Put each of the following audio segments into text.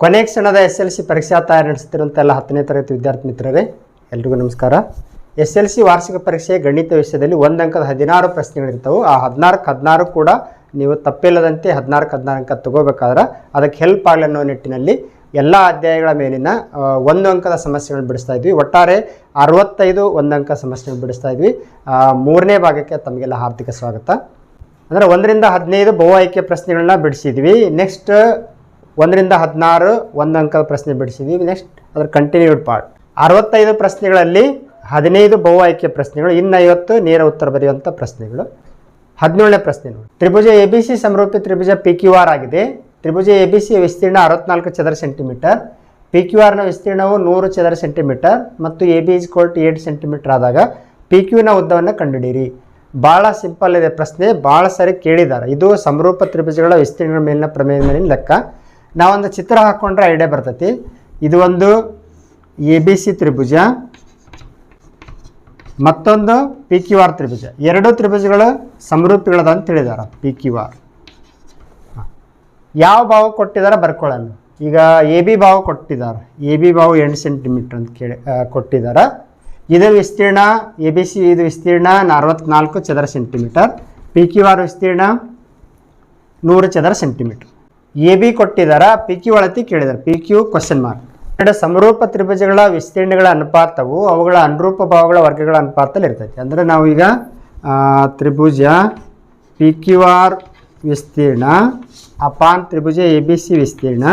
ಕೊನೆ ಕ್ಷಣದ SLC ಪರೀಕ್ಷಾ ತಯಾರಿ ನಡೆಸುತ್ತಿರುವಂಥ ಎಲ್ಲ 10ನೇ ತರಗತಿ ವಿದ್ಯಾರ್ಥಿ ಮಿತ್ರರೇ, ಎಲ್ರಿಗೂ ನಮಸ್ಕಾರ. SLC ವಾರ್ಷಿಕ ಪರೀಕ್ಷೆ ಗಣಿತ ವಿಷಯದಲ್ಲಿ 1 ಅಂಕದ 16 ಪ್ರಶ್ನೆಗಳಿರ್ತವೆ. ಆ 16 ಕೂಡ ನೀವು ತಪ್ಪಿಲ್ಲದಂತೆ 16 ಅಂಕ ತಗೋಬೇಕಾದ್ರೆ ಅದಕ್ಕೆ ಹೆಲ್ಪ್ ಆಗಲಿ ಅನ್ನೋ ನಿಟ್ಟಿನಲ್ಲಿ ಎಲ್ಲ ಅಧ್ಯಾಯಗಳ ಮೇಲಿನ 1 ಅಂಕದ ಸಮಸ್ಯೆಗಳನ್ನು ಬಿಡಿಸ್ತಾ ಇದ್ವಿ. ಒಟ್ಟಾರೆ 65 1 ಅಂಕ ಸಮಸ್ಯೆಗಳನ್ನು ಬಿಡಿಸ್ತಾ ಇದ್ವಿ. 3ನೇ ಭಾಗಕ್ಕೆ ತಮಗೆಲ್ಲ ಹಾರ್ದಿಕ ಸ್ವಾಗತ. ಅಂದರೆ 1 ರಿಂದ 15 ಬಹು ಆಯ್ಕೆ ಪ್ರಶ್ನೆಗಳನ್ನ ಬಿಡಿಸಿದ್ವಿ. ನೆಕ್ಸ್ಟ್ 1 ರಿಂದ 16 1 ಅಂಕದ ಪ್ರಶ್ನೆ ಬಿಡಿಸಿದ್ವಿ. ನೆಕ್ಸ್ಟ್ ಅದರ ಕಂಟಿನ್ಯೂಡ್ ಪಾರ್ಟ್ 65 ಪ್ರಶ್ನೆಗಳಲ್ಲಿ 15 ಬಹು ಆಯ್ಕೆ ಪ್ರಶ್ನೆಗಳು, ಇನ್ನು 50 ನೇರ ಉತ್ತರ ಬರೆಯುವಂಥ ಪ್ರಶ್ನೆಗಳು. 17ನೇ ಪ್ರಶ್ನೆ ನೋಡಿ. ತ್ರಿಭುಜ ABC ಸಮರೂಪಿ ತ್ರಿಭುಜ PQR ಆಗಿದೆ. ತ್ರಿಭುಜ ABC ವಿಸ್ತೀರ್ಣ 64 ಚದರ ಸೆಂಟಿಮೀಟರ್, PQR ನ ವಿಸ್ತೀರ್ಣವು 100 ಚದರ ಸೆಂಟಿಮೀಟರ್ ಮತ್ತು AB = 8 ಸೆಂಟಿಮೀಟರ್ ಆದಾಗ PQ ನ ಉದ್ದವನ್ನು ಕಂಡುಹಿಡಿಯಿರಿ. ಭಾಳ ಸಿಂಪಲ್ ಇದೆ ಪ್ರಶ್ನೆ, ಭಾಳ ಸರಿ ಕೇಳಿದ್ದಾರೆ. ಇದು ಸಮರೂಪ ತ್ರಿಭುಜಗಳ ವಿಸ್ತೀರ್ಣ ಮೇಲಿನ ಪ್ರಮೇಯದ ಮೇಲಿನ ಲೆಕ್ಕ. ನಾವೊಂದು ಚಿತ್ರ ಹಾಕ್ಕೊಂಡ್ರೆ ಐಡಿಯಾ ಬರ್ತೈತಿ. ಇದು ಒಂದು ABC ತ್ರಿಭುಜ, ಮತ್ತೊಂದು PQR ತ್ರಿಭುಜ. ಎರಡು ತ್ರಿಭುಜಗಳು ಸಮರೂಪಿಗಳದ ಅಂತ ಹೇಳಿದಾರೆ. PQR ಯಾವ ಭಾವ ಕೊಟ್ಟಿದ್ದಾರೆ ಬರ್ಕೊಳ್ಳೋಣ. ಈಗ AB ಭಾವ ಕೊಟ್ಟಿದ್ದಾರೆ. AB ಭಾವ 8 ಸೆಂಟಿಮೀಟರ್ ಅಂತ ಕೊಟ್ಟಿದ್ದಾರೆ. ಇದು ವಿಸ್ತೀರ್ಣ ABC, ಇದು ವಿಸ್ತೀರ್ಣ 64 ಚದರ ಸೆಂಟಿಮೀಟರ್. PQR ವಿಸ್ತೀರ್ಣ 100 ಚದರ ಸೆಂಟಿಮೀಟರ್. AB ಕೊಟ್ಟಿದ್ದಾರೆ, PQ ಅಳತಿ ಕೇಳಿದ್ದಾರೆ. PQ question mark. ಎರಡು ಸಮರೂಪ ತ್ರಿಭುಜಗಳ ವಿಸ್ತೀರ್ಣಗಳ ಅನುಪಾತವು ಅವುಗಳ ಅನುರೂಪ ಭಾವಗಳ ವರ್ಗಗಳ ಅನುಪಾತದಲ್ಲಿ ಇರ್ತೈತಿ. ಅಂದರೆ ನಾವು ಈಗ ತ್ರಿಭುಜ PQR ವಿಸ್ತೀರ್ಣ ಅಪಾನ್ ತ್ರಿಭುಜ ABC ವಿಸ್ತೀರ್ಣ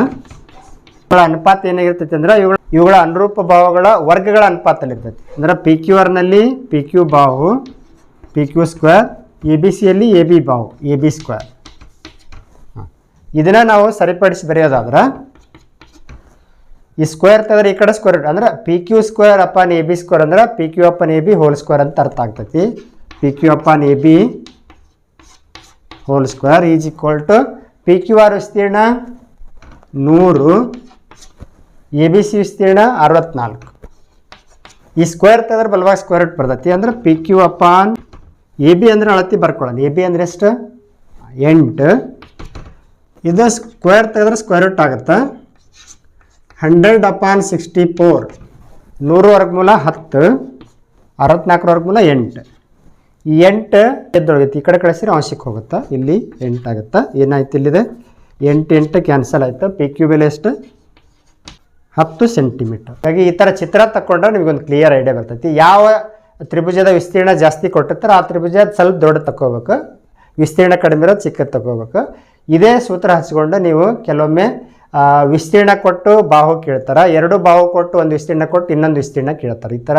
ಇವುಗಳ ಅನುಪಾತ ಏನಾಗಿರ್ತೈತಿ ಅಂದ್ರೆ ಇವುಗಳ ಅನುರೂಪ ಭಾವಗಳ ವರ್ಗಗಳ ಅನುಪಾತದಲ್ಲಿ ಇರ್ತೈತಿ. ಅಂದ್ರೆ PQRನಲ್ಲಿ PQ ಬಾಹು PQ², ABCಯಲ್ಲಿ AB ಬಾಹು AB². ಇದನ್ನು ನಾವು ಸರಿಪಡಿಸಿ ಬರೆಯೋದಾದ್ರೆ ಈ ಸ್ಕ್ವೇರ್ ತೆಗೆದ್ರೆ ಈ ಕಡೆ ಸ್ಕ್ವೇರ್ ರೂಟ್ ಅಂದ್ರೆ PQ² ಅಪಾನ್ AB² ಅಂದ್ರೆ PQ upon AB whole square ಅಂತ ಅರ್ಥ ಆಗ್ತೈತಿ. PQ upon AB whole square is equal to PQR ವಿಸ್ತೀರ್ಣ 100, ABC ವಿಸ್ತೀರ್ಣ 64. ಈ ಸ್ಕ್ವೇರ್ ತೆಗೆದ್ರೆ ಬಲವಾಗಿ ಸ್ಕ್ವೇರ್ ರೂಟ್ ಬರ್ತೈತಿ. ಅಂದ್ರೆ PQ ಅಪಾನ್ AB ಅಂದ್ರೆ ಅಳತಿ ಬರ್ಕೊಳ್ಳೋಣ. AB ಅಂದ್ರೆ ಎಷ್ಟು? 8. ಇದು ಸ್ಕ್ವೇರ್ ತೆಗೆದ್ರೆ ಸ್ಕ್ವೇರ್ ರೂಟ್ ಆಗುತ್ತೆ. 100 ಅಪಾನ್ 64, 100 ವರ್ಗಮೂಲ 10, 64 ವರ್ಗಮೂಲ 8. ಈ 8 ಎದ್ದೊಳಗೈತಿ, ಈ ಕಡೆ ಕಳಿಸಿದ್ರೆ ಅಂಶಕ್ಕೆ ಹೋಗುತ್ತೆ. ಇಲ್ಲಿ 8 ಆಗುತ್ತೆ. ಏನಾಯ್ತು ಇಲ್ಲಿದೆ 8 ಕ್ಯಾನ್ಸಲ್ ಆಯಿತು. PQ ಬೆಲೆ ಎಷ್ಟು? 10 ಸೆಂಟಿಮೀಟರ್. ಹಾಗೆ ಈ ಥರ ಚಿತ್ರ ತಗೊಂಡ್ರೆ ನಿಮಗೊಂದು ಕ್ಲಿಯರ್ ಐಡಿಯಾ ಬರ್ತೈತಿ. ಯಾವ ತ್ರಿಭುಜದ ವಿಸ್ತೀರ್ಣ ಜಾಸ್ತಿ ಕೊಟ್ಟಿರ್ತಾರೆ ಆ ತ್ರಿಭುಜ ಸ್ವಲ್ಪ ದೊಡ್ಡ ತಗೋಬೇಕು, ವಿಸ್ತೀರ್ಣ ಕಡಿಮೆ ಇರೋದು ಚಿಕ್ಕದು ತಗೋಬೇಕು. ಇದೇ ಸೂತ್ರ ಹಚ್ಕೊಂಡು ನೀವು ಕೆಲವೊಮ್ಮೆ ವಿಸ್ತೀರ್ಣ ಕೊಟ್ಟು ಬಾಹು ಕೇಳ್ತಾರೆ, 2 ಬಾಹು ಕೊಟ್ಟು ಒಂದು ವಿಸ್ತೀರ್ಣ ಕೊಟ್ಟು ಇನ್ನೊಂದು ವಿಸ್ತೀರ್ಣ ಕೇಳ್ತಾರೆ. ಈ ಥರ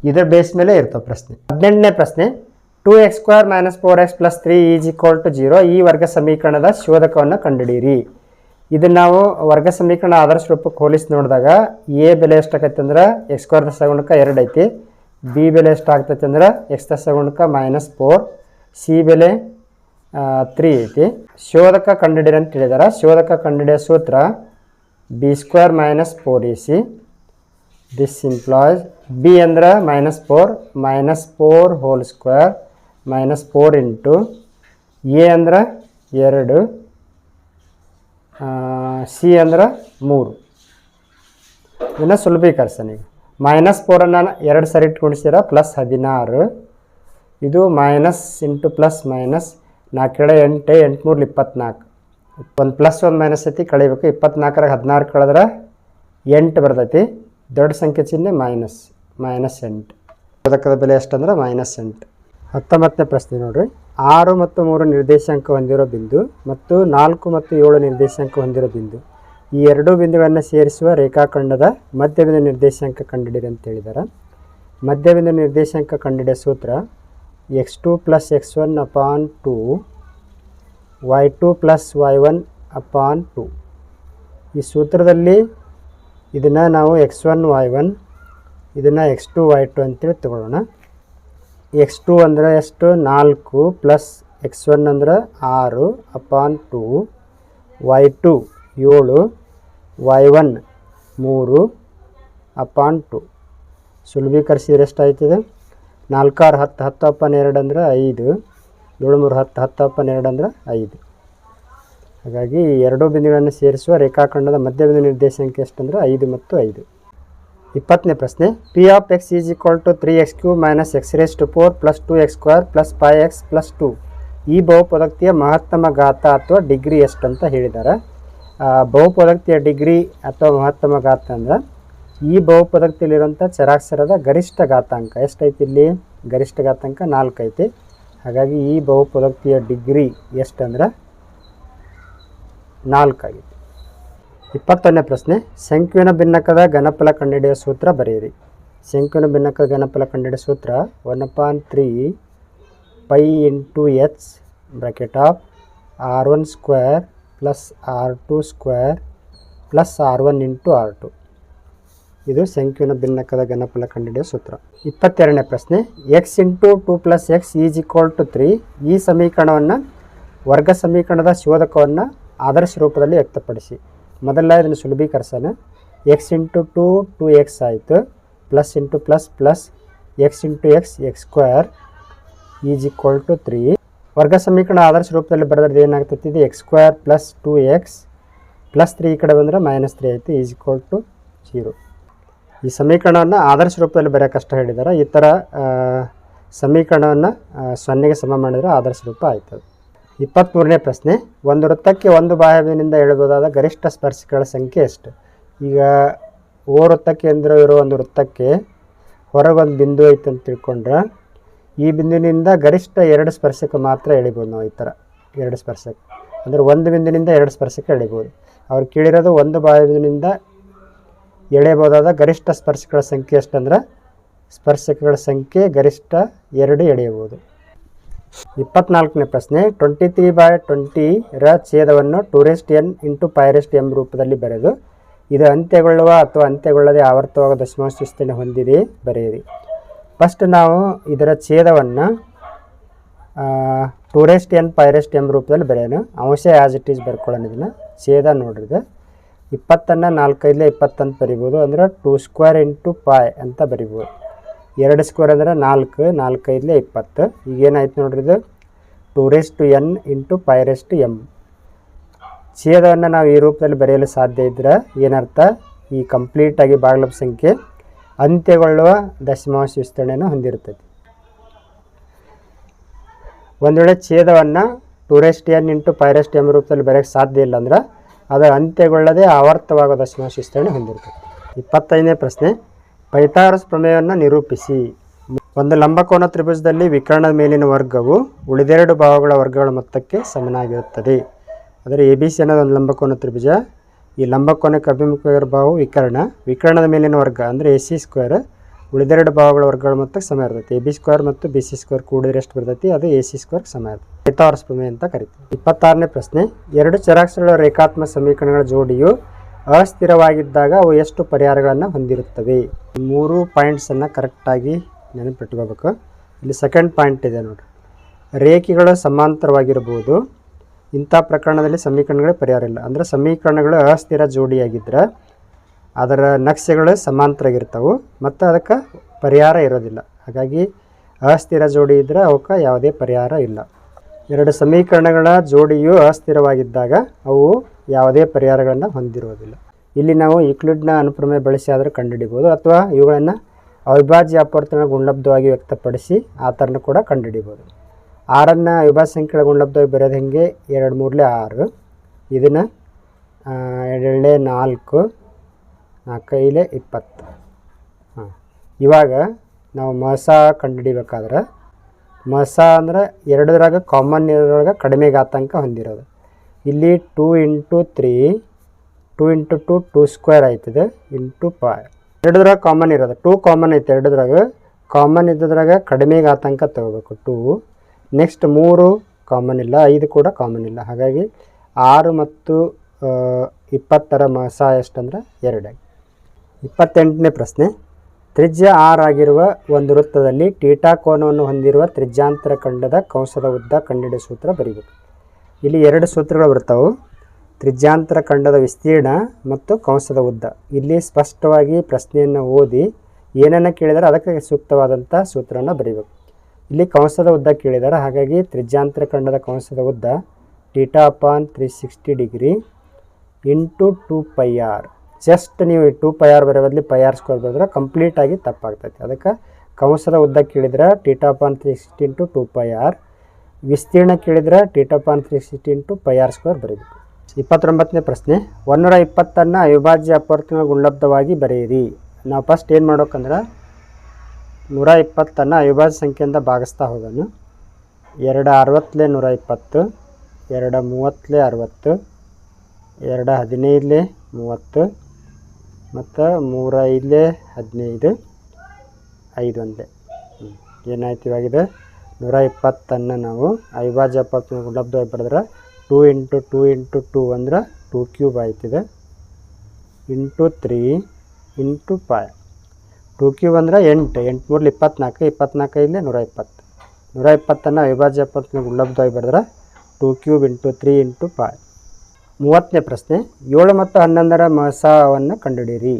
ಇದರ ಬೇಸ್ ಮೇಲೆ ಇರ್ತವೆ ಪ್ರಶ್ನೆ. 18ನೇ ಪ್ರಶ್ನೆ. 2x² - 4x + 3 = 0 ಈ ವರ್ಗ ಸಮೀಕರಣದ ಶೋಧಕವನ್ನು ಕಂಡುಹಿಡಿಯಿರಿ. ಇದನ್ನು ನಾವು ವರ್ಗ ಸಮೀಕರಣ ಆದರ್ಶ ರೂಪಕ್ಕೆ ಹೋಲಿಸಿ ನೋಡಿದಾಗ A ಬೆಲೆ ಎಷ್ಟಾಗತ್ತೆ ಅಂದ್ರೆ x² ದಶಗುಣಕ 2 ಐತಿ, B ಬೆಲೆ ಎಷ್ಟಾಗ್ತೈತೆ ಅಂದ್ರೆ x ದಶಗುಣಕ -4, C ಬೆಲೆ 3 ಐತಿ. ಶೋಧಕ ಕಂಡುಹಿಡಿಯಿರಿ ಅಂತ ಹೇಳಿದಾರೆ. ಶೋಧಕ ಕಂಡುಹಿಡಿಯೋ ಸೂತ್ರ B² - 4AC. This implies B ಅಂದ್ರೆ -4, -4 ಹೋಲ್ ಸ್ಕ್ವೇರ್ -4 ಇಂಟು A ಅಂದ್ರೆ 2, C ಅಂದ್ರೆ 3. ಇದನ್ನು ಸುಲಭೀಕರಿಸೋಣ. ಈಗ -4 2 ಸರಿ ಇಟ್ಕೊಂಡಿಸಿರ +16, ಇದು ಮೈನಸ್ ಇಂಟು ಪ್ಲಸ್ ಮೈನಸ್ 4 - 8, 8 3 24. ಒಂದು ಪ್ಲಸ್ ಒಂದು ಮೈನಸ್ ಐತಿ, ಕಳಿಬೇಕು. 24 16 ಕಳೆದ್ರೆ 8 ಬರ್ತೈತಿ. ದೊಡ್ಡ ಸಂಖ್ಯೆ ಚಿಹ್ನೆ -8. ಶೋಧಕದ ಬೆಲೆ ಎಷ್ಟಂದ್ರೆ -8. 19ನೇ ಪ್ರಶ್ನೆ ನೋಡ್ರಿ. 6 ಮತ್ತು 3 ನಿರ್ದೇಶಾಂಕ ಹೊಂದಿರೋ ಬಿಂದು ಮತ್ತು 4 ಮತ್ತು 7 ನಿರ್ದೇಶಾಂಕ ಹೊಂದಿರೋ ಬಿಂದು, ಈ ಎರಡೂ ಬಿಂದುಗಳನ್ನು ಸೇರಿಸುವ ರೇಖಾಖಂಡದ ಮಧ್ಯಬಿಂದು ನಿರ್ದೇಶಾಂಕ ಕಂಡುಹಿಡಿಯಿರಿ ಅಂತ ಹೇಳಿದ್ದಾರೆ. ಮಧ್ಯಬಿಂದು ನಿರ್ದೇಶಾಂಕ ಕಂಡುಹಿಡಿಯೋ ಸೂತ್ರ x2 + x1 upon 2, y2 + y1 upon 2. ಈ ಸೂತ್ರದಲ್ಲಿ ಇದನ್ನು ನಾವು x1 y1, ಇದನ್ನು x2 y2 ಅಂತೇಳಿ ತಗೊಳ್ಳೋಣ. x2 ಅಂದರೆ ಎಷ್ಟು? 4 ಪ್ಲಸ್ x1 ಅಂದ್ರೆ 6 upon 2, y2 7, y1 3 upon 2. ಸುಲಭೀಕರಿಸಿದ್ರೆ ಎಷ್ಟಾಯ್ತದೆ? 4 6 10, 10 upon 2 ಅಂದ್ರೆ 5, 7 3 10, 10 ಅಪಾನ್ 2 ಅಂದ್ರೆ 5. ಹಾಗಾಗಿ ಈ ಎರಡೂ ಬಿಂದುಗಳನ್ನು ಸೇರಿಸುವ ರೇಖಾಖಂಡದ ಮಧ್ಯಬಿಂದು ನಿರ್ದೇಶಾಂಕ ಎಷ್ಟಂದ್ರೆ 5 ಮತ್ತು 5. 20ನೇ ಪ್ರಶ್ನೆ, P of x is equal to 3x³ minus x⁴ plus 2x² plus 5x plus 2 ಈ ಬಹುಪದೋಕ್ತಿಯ ಮಹತ್ತಮ ಘಾತ ಅಥವಾ ಡಿಗ್ರಿ ಎಷ್ಟು ಅಂತ ಹೇಳಿದ್ದಾರೆ. ಬಹುಪದೋಕ್ತಿಯ ಡಿಗ್ರಿ ಅಥವಾ ಮಹತ್ತಮ ಘಾತ ಅಂದ್ರೆ ಈ ಬಹುಪದೋಕ್ತಿಯಲ್ಲಿರುವಂಥ ಚರಾಕ್ಷರದ ಗರಿಷ್ಠ ಘಾತಾಂಕ ಎಷ್ಟೈತಿ? ಇಲ್ಲಿ ಗರಿಷ್ಠ ಘಾತಾಂಕ 4 ಐತಿ. ಹಾಗಾಗಿ ಈ ಬಹುಪದೋಕ್ತಿಯ ಡಿಗ್ರಿ ಎಷ್ಟಂದ್ರೆ 4 ಆಗೈತಿ. 21ನೇ ಪ್ರಶ್ನೆ, ಶಂಕುವಿನ ಭಿನ್ನಕದ ಘನಫಲ ಕಂಡುಹಿಡಿಯುವ ಸೂತ್ರ ಬರೆಯಿರಿ. ಶಂಕುವಿನ ಭಿನ್ನಕದ ಘನಫಲ ಕಂಡುಹಿಡಿಯುವ ಸೂತ್ರ 1/3 pi into h bracket of r1² plus r2² plus r1 into r2. ಇದು ಶಂಕುವಿನ ಭಿನ್ನಕದ ಘನಫಲ ಕಂಡುಹಿಡಿಯುವ ಸೂತ್ರ. 22ನೇ ಪ್ರಶ್ನೆ, x into 2 plus x is equal to 3 ಈ ಸಮೀಕರಣವನ್ನು ವರ್ಗ ಸಮೀಕರಣದ ಶೋಧಕವನ್ನು ಆದರ್ಶ ರೂಪದಲ್ಲಿ ವ್ಯಕ್ತಪಡಿಸಿ. ಮೊದಲ ಇದನ್ನು ಸುಲಭೀಕರಿಸೋಣ. ಎಕ್ಸ್ ಇಂಟು 2 2x ಆಯಿತು, plus into plus plus x into x² is equal to 3. ವರ್ಗ ಸಮೀಕರಣ ಆದರ್ಶ ರೂಪದಲ್ಲಿ ಬರೆದ್ರೆ ಏನಾಗ್ತೈತಿ? ಇದು x² ಪ್ಲಸ್ 2x ಪ್ಲಸ್ 3 ಈ ಕಡೆ ಬಂದರೆ -3 ಆಯಿತು ಈಸ್ ಈಕ್ವಲ್ ಟು 0. ಈ ಸಮೀಕರಣವನ್ನು ಆದರ್ಶ ರೂಪದಲ್ಲಿ ಬರೆಯೋಕ್ಕಷ್ಟ ಹೇಳಿದ್ದಾರೆ. ಈ ಥರ ಸಮೀಕರಣವನ್ನು 0ಗೆ ಸಮ ಮಾಡಿದರೆ ಆದರ್ಶ ರೂಪ ಆಯ್ತದೆ. 23ನೇ ಪ್ರಶ್ನೆ, ಒಂದು ವೃತ್ತಕ್ಕೆ ಒಂದು ಬಾಹ್ಯಬಿಂದುವಿನಿಂದ ಎಳೆಯಬಹುದಾದ ಗರಿಷ್ಠ ಸ್ಪರ್ಶಕಗಳ ಸಂಖ್ಯೆ ಎಷ್ಟು? ಈಗ ಓ ವೃತ್ತಕ್ಕೆ ಕೇಂದ್ರ ಇರೋ ಒಂದು ವೃತ್ತಕ್ಕೆ ಹೊರಗೊಂದು ಬಿಂದು ಐತೆ ಅಂತ ತಿಳ್ಕೊಂಡ್ರೆ ಈ ಬಿಂದುವಿನಿಂದ ಗರಿಷ್ಠ 2 ಸ್ಪರ್ಶಕ ಮಾತ್ರ ಎಳಿಬೋದು ನಾವು. ಈ ಥರ 2 ಸ್ಪರ್ಶಕ ಅಂದರೆ ಒಂದು ಬಿಂದುವಿನಿಂದ 2 ಸ್ಪರ್ಶಕ ಎಳಿಬೋದು. ಅವ್ರು ಕೇಳಿರೋದು ಒಂದು ಬಾಹ್ಯಬಿಂದುವಿನಿಂದ ಎಳೆಯಬಹುದಾದ ಗರಿಷ್ಠ ಸ್ಪರ್ಶಕಗಳ ಸಂಖ್ಯೆ ಎಷ್ಟಂದ್ರೆ ಸ್ಪರ್ಶಕಗಳ ಸಂಖ್ಯೆ ಗರಿಷ್ಠ 2 ಎಳೆಯಬಹುದು. 24ನೇ ಪ್ರಶ್ನೆ, 23/20 ರ ಛೇದವನ್ನು 2n ಇಂಟು πm ರೂಪದಲ್ಲಿ ಬರೆದು ಇದು ಅಂತ್ಯಗೊಳ್ಳುವ ಅಥವಾ ಅಂತ್ಯಗೊಳ್ಳದೆ ಆವರ್ತವಾದ ದಶಮಾಂಶ ವಿಸ್ತೀರ್ಣ ಹೊಂದಿದೆ ಬರೆಯಿರಿ. ಫಸ್ಟ್ ನಾವು ಇದರ ಛೇದವನ್ನು 2n πm ರೂಪದಲ್ಲಿ ಬರೆಯೋಣ. ಅಂಶ ಆ್ಯಸ್ ಇಟ್ ಈಸ್ ಬರ್ಕೊಳ್ಳೋಣ. ಇದನ್ನು ಛೇದ ನೋಡ್ರಿದೆ 20ನ್ನು 4 20 ಅಂತ ಬರಿಬೋದು. ಅಂದ್ರೆ 2² ಇಂಟು π ಅಂತ ಬರಿಬೋದು. 2² ಅಂದರೆ 4 4 20. ಈಗೇನಾಯ್ತು ನೋಡ್ರಿ, ಇದು 2n ಇಂಟು πm. ಛೇದವನ್ನು ನಾವು ಈ ರೂಪದಲ್ಲಿ ಬರೆಯಲು ಸಾಧ್ಯ ಇದ್ದರೆ ಏನರ್ಥ? ಈ ಕಂಪ್ಲೀಟಾಗಿ ಭಾಗಲಬ್ಧ ಸಂಖ್ಯೆ ಅಂತ್ಯಗೊಳ್ಳುವ ದಶಮಾಂಶ ವಿಸ್ತರಣೆಯನ್ನು ಹೊಂದಿರ್ತೈತಿ. ಒಂದು ವೇಳೆ ಛೇದವನ್ನು 2n ಇಂಟು πm ರೂಪದಲ್ಲಿ ಬರೆಯೋಕ್ಕೆ ಸಾಧ್ಯ ಇಲ್ಲ ಅಂದ್ರೆ ಅದು ಅಂತ್ಯಗೊಳ್ಳದೆ ಆವರ್ತವಾಗುವ ದಶಮಾಂಶ ವಿಸ್ತರಣೆ ಹೊಂದಿರ್ತೈತಿ. 25ನೇ ಪ್ರಶ್ನೆ, ಪೈಥಾಗರಸ್ ಪ್ರಮೇಯವನ್ನು ನಿರೂಪಿಸಿ. ಒಂದು ಲಂಬಕೋನ ತ್ರಿಭುಜದಲ್ಲಿ ವಿಕರ್ಣದ ಮೇಲಿನ ವರ್ಗವು ಉಳಿದೆರಡು ಭಾಗಗಳ ವರ್ಗಗಳ ಮೊತ್ತಕ್ಕೆ ಸಮನಾಗಿರುತ್ತದೆ. ಅಂದರೆ ABC ಅನ್ನೋದು ಒಂದು ಲಂಬಕೋನ ತ್ರಿಭುಜ. ಈ ಲಂಬಕೋನಕ್ಕೆ ಅಭಿಮುಖವಾಗಿರೋ ಭಾಗವು ವಿಕರ್ಣದ ಮೇಲಿನ ವರ್ಗ ಅಂದರೆ AC² ಉಳಿದೆರಡು ಭಾಗಗಳ ವರ್ಗಗಳ ಮೊತ್ತಕ್ಕೆ ಸಮ ಇರ್ತೈತಿ. AB² ಮತ್ತು BC² ಕೂಡಿದ್ರೆ ಎಷ್ಟು ಬರ್ತೈತಿ? ಅದು AC² ಸಮ ಇರ್ತೈತಿ. ಪೈಥಾಗರಸ್ ಪ್ರಮೇಯ ಅಂತ ಕರಿತೀವಿ. 26ನೇ ಪ್ರಶ್ನೆ, ಎರಡು ಚರಾಕ್ಷರಗಳ ರೇಖಾತ್ಮಕ ಸಮೀಕರಣಗಳ ಜೋಡಿಯು ಅಸ್ಥಿರವಾಗಿದ್ದಾಗ ಅವು ಎಷ್ಟು ಪರಿಹಾರಗಳನ್ನು ಹೊಂದಿರುತ್ತವೆ? 3 ಪಾಯಿಂಟ್ಸನ್ನು ಕರೆಕ್ಟಾಗಿ ನೆನಪಿಟ್ಕೋಬೇಕು. ಇಲ್ಲಿ ಸೆಕೆಂಡ್ ಪಾಯಿಂಟ್ ಇದೆ ನೋಡಿರಿ, ರೇಖೆಗಳು ಸಮಾಂತರವಾಗಿರ್ಬೋದು. ಇಂಥ ಪ್ರಕರಣದಲ್ಲಿ ಸಮೀಕರಣಗಳೇ ಪರಿಹಾರ ಇಲ್ಲ. ಅಂದರೆ ಸಮೀಕರಣಗಳು ಅಸ್ಥಿರ ಜೋಡಿಯಾಗಿದ್ದರೆ ಅದರ ನಕ್ಷೆಗಳು ಸಮಾಂತರವಾಗಿರ್ತವೆ ಮತ್ತು ಅದಕ್ಕೆ ಪರಿಹಾರ ಇರೋದಿಲ್ಲ. ಹಾಗಾಗಿ ಅಸ್ಥಿರ ಜೋಡಿ ಇದ್ದರೆ ಅವಕ್ಕೆ ಯಾವುದೇ ಪರಿಹಾರ ಇಲ್ಲ. ಎರಡು ಸಮೀಕರಣಗಳ ಜೋಡಿಯು ಅಸ್ಥಿರವಾಗಿದ್ದಾಗ ಅವು ಯಾವುದೇ ಪರಿಹಾರಗಳನ್ನು ಹೊಂದಿರುವುದಿಲ್ಲ. ಇಲ್ಲಿ ನಾವು ಯೂಕ್ಲಿಡ್ನ ಅನುಪ್ರಮೇಯ ಬಳಸಿ ಆದರೂ ಕಂಡುಹಿಡಿಬೋದು, ಅಥವಾ ಇವುಗಳನ್ನು ಅವಿಭಾಜ್ಯ ಅಪವರ್ತನ ಗುಣಲಬ್ಧವಾಗಿ ವ್ಯಕ್ತಪಡಿಸಿ ಆ ಥರನೂ ಕೂಡ ಕಂಡುಹಿಡಿಬೋದು. 6ನ್ನು ಅವಿಭಾಜ್ಯ ಸಂಖ್ಯೆಗಳ ಗುಣಲಬ್ಧವಾಗಿ ಬರೆಯೋದು ಹೆಂಗೆ? 2 3 6, ಇದನ್ನು 2 4, 4 20. ಇವಾಗ ನಾವು ಮಸ ಕಂಡುಹಿಡಿಬೇಕಾದ್ರೆ ಮಸ ಅಂದರೆ ಎರಡರಾಗ ಕಾಮನ್ ಇರೋದ್ರಾಗ ಕಡಿಮೆ ಘಾತಾಂಕ ಹೊಂದಿರೋದು. ಇಲ್ಲಿ 2 ಇಂಟು 3 2 ಇಂಟು 2 2² ಆಯ್ತದೆ ಇಂಟು π. ಎರಡರಾಗ ಕಾಮನ್ ಇರೋದು 2 ಕಾಮನ್ ಐತೆ. ಎರಡರಾಗ ಕಾಮನ್ ಇದ್ದದ್ರಾಗ ಕಡಿಮೆ ಘಾತಾಂಕ ತಗೋಬೇಕು 2. ನೆಕ್ಸ್ಟ್ 3 ಕಾಮನ್ ಇಲ್ಲ, 5 ಕೂಡ ಕಾಮನ್ ಇಲ್ಲ. ಹಾಗಾಗಿ 6 ಮತ್ತು 20ರ ಮಸ ಎಷ್ಟಂದ್ರೆ 2. 28ನೇ ಪ್ರಶ್ನೆ, ತ್ರಿಜ್ಯ r ಆಗಿರುವ ಒಂದು ವೃತ್ತದಲ್ಲಿ ಥೀಟಾ ಕೋನವನ್ನು ಹೊಂದಿರುವ ತ್ರಿಜ್ಯಾಂತರ ಖಂಡದ ಕಂಸದ ಉದ್ದ ಕಂಡುಹಿಡಿಯುವ ಸೂತ್ರ ಬರೀಬೇಕು. ಇಲ್ಲಿ 2 ಸೂತ್ರಗಳು ಬರ್ತಾವೆ, ತ್ರಿಜ್ಯಾಂತರ ಖಂಡದ ವಿಸ್ತೀರ್ಣ ಮತ್ತು ಕಂಸದ ಉದ್ದ. ಇಲ್ಲಿ ಸ್ಪಷ್ಟವಾಗಿ ಪ್ರಶ್ನೆಯನ್ನು ಓದಿ ಏನನ್ನು ಕೇಳಿದರೆ ಅದಕ್ಕೆ ಸೂಕ್ತವಾದಂಥ ಸೂತ್ರನ ಬರೀಬೇಕು. ಇಲ್ಲಿ ಕಂಸದ ಉದ್ದ ಕೇಳಿದ್ದಾರೆ, ಹಾಗಾಗಿ ತ್ರಿಜ್ಯಾಂತರ ಖಂಡದ ಕಂಸದ ಉದ್ದ theta upon 360 degree into 2πr. Just ನೀವು 2πr ಬರೋ ಬದಲು πr ಸ್ಕ್ವೇರ್ ಬರೆದ್ರೆ ಕಂಪ್ಲೀಟಾಗಿ ತಪ್ಪಾಗ್ತೈತೆ. ಅದಕ್ಕೆ ಕಂಸದ ಉದ್ದ ಕೇಳಿದ್ರೆ ಥೀಟಾ ಅಪಾನ್ 360 ಇಂಟು 2πr, ವಿಸ್ತೀರ್ಣ ಕೇಳಿದ್ರೆ theta upon 360 into πr square ಬರೀಬೇಕು. 29ನೇ ಪ್ರಶ್ನೆ, 120 ಅವಿಭಾಜ್ಯ ಅಪವರ್ತನ ಗುಣಲಬ್ಧವಾಗಿ ಬರೆಯಿರಿ. ನಾವು ಫಸ್ಟ್ ಏನು ಮಾಡೋಕ್ಕಂದ್ರೆ 120 ಅವಿಭಾಜ್ಯ ಸಂಖ್ಯೆಯಿಂದ ಭಾಗಿಸ್ತಾ ಹೋಗೋಣ. 2 60 120, 2 30 60, 2 15 30 ಮತ್ತು 3 5 15, 5 ಒಂದೇ. ಏನಾಯ್ತು ಇವಾಗಿದೆ 120 ನಾವು ಅವಿಭಾಜ್ಯ ಅಪವರ್ತನ ಗುಣಲಬ್ಧವಾಗಿ ಬರೆದ್ರೆ 2 ಇಂಟು 2 ಇಂಟು 2 ಅಂದ್ರೆ 2 ಕ್ಯೂಬ್ ಆಯ್ತಿದೆ ಇಂಟು 3 ಇಂಟು 5. 2 ಕ್ಯೂಬ್ ಅಂದರೆ 8, 8 3 24, 24 ಇಲ್ಲೇ 120. 120 ಅವಿಭಾಜ್ಯ ಅಪವರ್ತನ ಗುಣಲಬ್ಧವಾಗಿ ಬರೆದ್ರೆ 2 ಕ್ಯೂಬ್ ಇಂಟು 3 ಇಂಟು 5. 30ನೇ ಪ್ರಶ್ನೆ, 7 ಮತ್ತು 11ರ ಮಹಸಾವನ್ನು ಕಂಡುಹಿಡಿಯಿರಿ.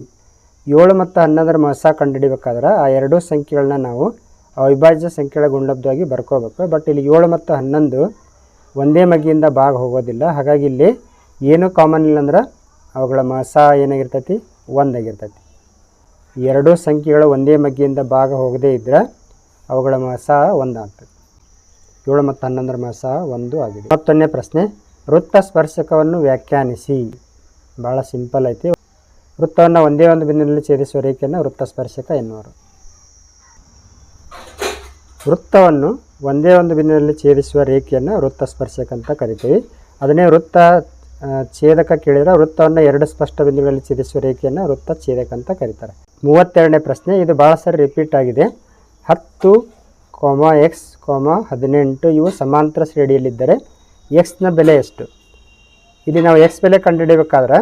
7 ಮತ್ತು 11ರ ಮಹಸ ಕಂಡುಹಿಡಿಬೇಕಾದ್ರೆ ಆ ಎರಡೂ ಸಂಖ್ಯೆಗಳನ್ನ ನಾವು ಅವಿಭಾಜ್ಯ ಸಂಖ್ಯೆಗಳ ಗುಣಲಬ್ಧವಾಗಿ ಬರ್ಕೋಬೇಕು. ಬಟ್ ಇಲ್ಲಿ 7 ಮತ್ತು 11 ಒಂದೇ ಮಗ್ಗಿಯಿಂದ ಭಾಗ ಹೋಗೋದಿಲ್ಲ. ಹಾಗಾಗಿ ಇಲ್ಲಿ ಏನು ಕಾಮನ್ ಇಲ್ಲ ಅಂದ್ರೆ ಅವುಗಳ ಮಹಸ ಏನಾಗಿರ್ತೈತಿ 1 ಆಗಿರ್ತೈತಿ. ಎರಡೂ ಸಂಖ್ಯೆಗಳು ಒಂದೇ ಮಗ್ಗಿಯಿಂದ ಭಾಗ ಹೋಗದೇ ಇದ್ದರೆ ಅವುಗಳ ಮಹಸ 1 ಆಗ್ತದೆ. 7 ಮತ್ತು 11ರ ಮಹಸ 1 ಆಗಿದೆ. 31ನೇ ಪ್ರಶ್ನೆ, ವೃತ್ತ ಸ್ಪರ್ಶಕವನ್ನು ವ್ಯಾಖ್ಯಾನಿಸಿ. ಭಾಳ ಸಿಂಪಲ್ ಐತಿ. ವೃತ್ತವನ್ನು ಒಂದೇ ಒಂದು ಬಿಂದುವಿನಲ್ಲಿ ಛೇದಿಸುವ ರೇಖೆಯನ್ನು ವೃತ್ತ ಸ್ಪರ್ಶಕ ಎನ್ನುವರು. ವೃತ್ತವನ್ನು ಒಂದೇ ಒಂದು ಬಿಂದುವಿನಲ್ಲಿ ಛೇದಿಸುವ ರೇಖೆಯನ್ನು ವೃತ್ತ ಸ್ಪರ್ಶಕ ಅಂತ ಕರಿತೀವಿ. ಅದನ್ನೇ ವೃತ್ತ ಛೇದಕ ಕೇಳಿದರೆ ವೃತ್ತವನ್ನು 2 ಸ್ಪಷ್ಟ ಬಿಂದುಗಳಲ್ಲಿ ಛೇದಿಸುವ ರೇಖೆಯನ್ನು ವೃತ್ತ ಛೇದಕ ಅಂತ ಕರೀತಾರೆ. 32ನೇ ಪ್ರಶ್ನೆ, ಇದು ಭಾಳ ಸರಿ ರಿಪೀಟ್ ಆಗಿದೆ. 10, x, 18 ಇವು ಸಮಾಂತರ ಶ್ರೇಣಿಯಲ್ಲಿದ್ದರೆ ಎಕ್ಸ್ನ ಬೆಲೆ ಎಷ್ಟು? ಇಲ್ಲಿ ನಾವು ಎಕ್ಸ್ ಬೆಲೆ ಕಂಡುಹಿಡಿಬೇಕಾದ್ರೆ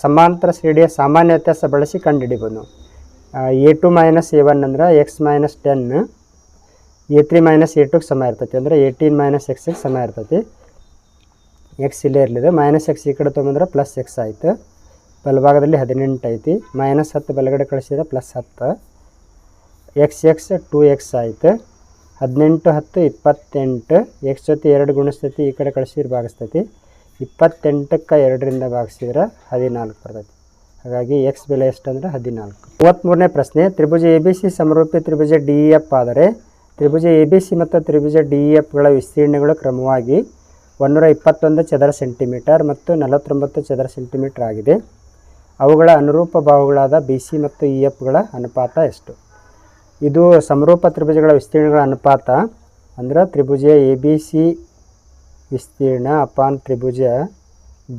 ಸಮಾಂತರ ಶ್ರೇಣಿಯ ಸಾಮಾನ್ಯ ವ್ಯತ್ಯಾಸ ಬಳಸಿ ಕಂಡುಹಿಡಿಬೋದು ನಾವು. a2 ಮೈನಸ್ a1 ಅಂದ್ರೆ x ಮೈನಸ್ 10, a3 ಮೈನಸ್ a2ಗೆ ಸಮ ಇರ್ತೈತಿ. ಅಂದರೆ 18 ಮೈನಸ್ ಎಕ್ಸ್ಗೆ ಸಮ ಇರ್ತೈತಿ. ಎಕ್ಸ್ ಇಲ್ಲೇ ಇರಲಿದೆ, ಮೈನಸ್ ಎಕ್ಸ್ ಈ ಕಡೆ ತೊಗೊಂಬಂದ್ರೆ ಪ್ಲಸ್ ಎಕ್ಸ್ ಆಯಿತು. ಬಲಭಾಗದಲ್ಲಿ 18 ಐತಿ, ಮೈನಸ್ 10 ಬಲಗಡೆ ಕಳಿಸಿದ್ರೆ ಪ್ಲಸ್ 10, ಎಕ್ಸ್ 2x ಆಯಿತು. 18 10 28, ಎಕ್ಸ್ ಜೊತೆ 2 ಗುಣಿಸ್ತೈತಿ, ಈ ಕಡೆ ಕಳಿಸಿದ್ರೆ ಭಾಗಿಸ್ತೈತಿ. 28ಕ್ಕೆ 2ರಿಂದ ಭಾಗಿಸಿದ್ರೆ 14 ಬರ್ತೈತಿ. ಹಾಗಾಗಿ ಎಕ್ಸ್ ಬೆಲೆ ಎಷ್ಟು ಅಂದರೆ 14. 33ನೇ ಪ್ರಶ್ನೆ, ತ್ರಿಭುಜ ABC ಸಮರೂಪಿ ತ್ರಿಭುಜ DEF ಆದರೆ ತ್ರಿಭುಜ ABC ಮತ್ತು ತ್ರಿಭುಜ DEFಗಳ ವಿಸ್ತೀರ್ಣಗಳು ಕ್ರಮವಾಗಿ 121 ಚದರ ಸೆಂಟಿಮೀಟರ್ ಮತ್ತು 49 ಚದರ ಸೆಂಟಿಮೀಟರ್ ಆಗಿದೆ. ಅವುಗಳ ಅನುರೂಪ ಬಾಹುಗಳಾದ BC ಮತ್ತು EFಗಳ ಅನುಪಾತ ಎಷ್ಟು? ಇದು ಸಮರೂಪ ತ್ರಿಭುಜಗಳ ವಿಸ್ತೀರ್ಣಗಳ ಅನುಪಾತ ಅಂದ್ರೆ ತ್ರಿಭುಜ ABC ವಿಸ್ತೀರ್ಣ ಅಪಾನ್ ತ್ರಿಭುಜ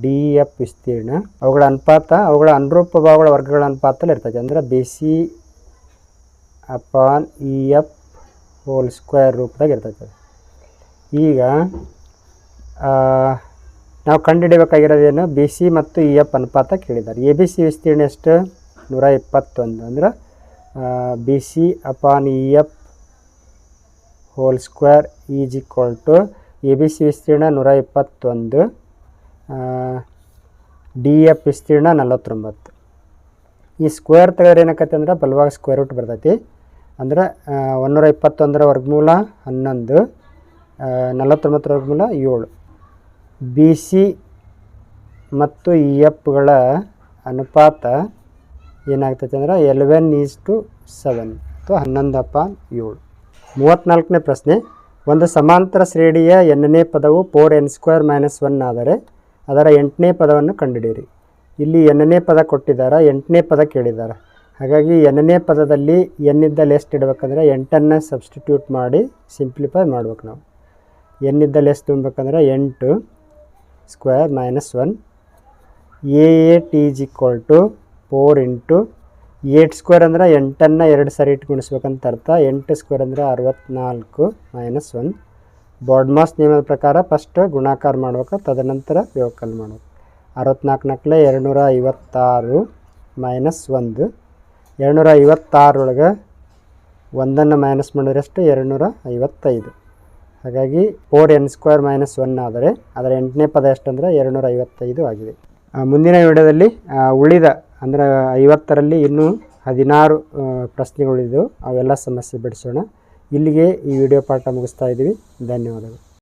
DEF ವಿಸ್ತೀರ್ಣ, ಅವುಗಳ ಅನುಪಾತ ಅವುಗಳ ಅನುರೂಪ ಬಾಹುಗಳ ವರ್ಗಗಳ ಅನುಪಾತದಲ್ಲಿ ಇರ್ತದೆ. ಅಂದರೆ BC upon EF whole square ರೂಪದಾಗ ಇರ್ತೈತೆ. ಈಗ ನಾವು ಕಂಡುಹಿಡಿಯಬೇಕಾಗಿರೋದೇನು, BC ಮತ್ತು EF ಅನುಪಾತ ಕೇಳಿದ್ದಾರೆ. ABC ವಿಸ್ತೀರ್ಣ ಎಷ್ಟು 121 ಅಂದ್ರೆ BC upon EF whole square is equal to ABC ವಿಸ್ತೀರ್ಣ 121, DEF ವಿಸ್ತೀರ್ಣ 49. ಈ ಸ್ಕ್ವೇರ್ ತೆಗೆದ್ರೆ ಏನಾಕೈತೆ ಅಂದ್ರೆ ಬಲಭಾಗ ಸ್ಕ್ವೇರ್ ರೂಟ್ ಬರ್ತೈತಿ. ಅಂದ್ರೆ 121 ವರ್ಗಮೂಲ 11, 49 ವರ್ಗಮೂಲ 7. BC ಮತ್ತು EFಗಳ ಅನುಪಾತ ಏನಾಗ್ತೈತೆ ಅಂದ್ರೆ 11:7 ಅಥವಾ 11/7. 34ನೇ ಪ್ರಶ್ನೆ, ಒಂದು ಸಮಾಂತರ ಶ್ರೇಣಿಯ n ನೇ ಪದವು 4n² - 1 ಆದರೆ ಅದರ 8ನೇ ಪದವನ್ನು ಕಂಡುಹಿಡಿಯಿರಿ. ಇಲ್ಲಿ n ನೇ ಪದ ಕೊಟ್ಟಿದ್ದಾರೆ, 8ನೇ ಪದ ಕೇಳಿದ್ದಾರೆ. ಹಾಗಾಗಿ n ನೇ ಪದದಲ್ಲಿ n ಇದ್ದಲ್ಲಿ ಎಷ್ಟು ಇಡಬೇಕಂದ್ರೆ 8ಅನ್ನು ಸಬ್ಸ್ಟಿಟ್ಯೂಟ್ ಮಾಡಿ ಸಿಂಪ್ಲಿಫೈ ಮಾಡ್ಬೇಕು ನಾವು. n ಇದ್ದಲ್ಲಿ ಎಷ್ಟು ತುಂಬಬೇಕಂದ್ರೆ 8² - 1. A8 is equal to 4 into 8² ಅಂದರೆ 8ಅನ್ನು 2 ಸಾರಿ ಇಟ್ಟು ಗುಣಿಸ್ಬೇಕಂತ ಅರ್ಥ. 8² ಅಂದರೆ 64 - 1. ಬಾಡ್ಮಾಸ್ ನಿಯಮದ ಪ್ರಕಾರ ಫಸ್ಟ್ ಗುಣಾಕಾರ ಮಾಡ್ಬೇಕು, ತದನಂತರ ವ್ಯವಕಲನ ಮಾಡ್ಬೇಕು. 64 × 256 - 1. 256 ಒಳಗೆ 1ಅನ್ನು ಮೈನಸ್ ಮಾಡಿದ್ರೆ ಎಷ್ಟು 255. ಹಾಗಾಗಿ 4n² - 1 ಆದರೆ ಅದರ 8ನೇ ಪದ ಎಷ್ಟಂದರೆ 255 ಆಗಿದೆ. ಮುಂದಿನ ವಿಡಿಯೋದಲ್ಲಿ ಉಳಿದ ಅಂದರೆ 50ರಲ್ಲಿ ಇನ್ನೂ 16 ಪ್ರಶ್ನೆಗಳಿದ್ದು ಅವೆಲ್ಲ ಸಮಸ್ಯೆ ಬಿಡಿಸೋಣ. ಇಲ್ಲಿಗೆ ಈ ವಿಡಿಯೋ ಪಾಠ ಮುಗಿಸ್ತಾ ಇದ್ದೀವಿ. ಧನ್ಯವಾದಗಳು.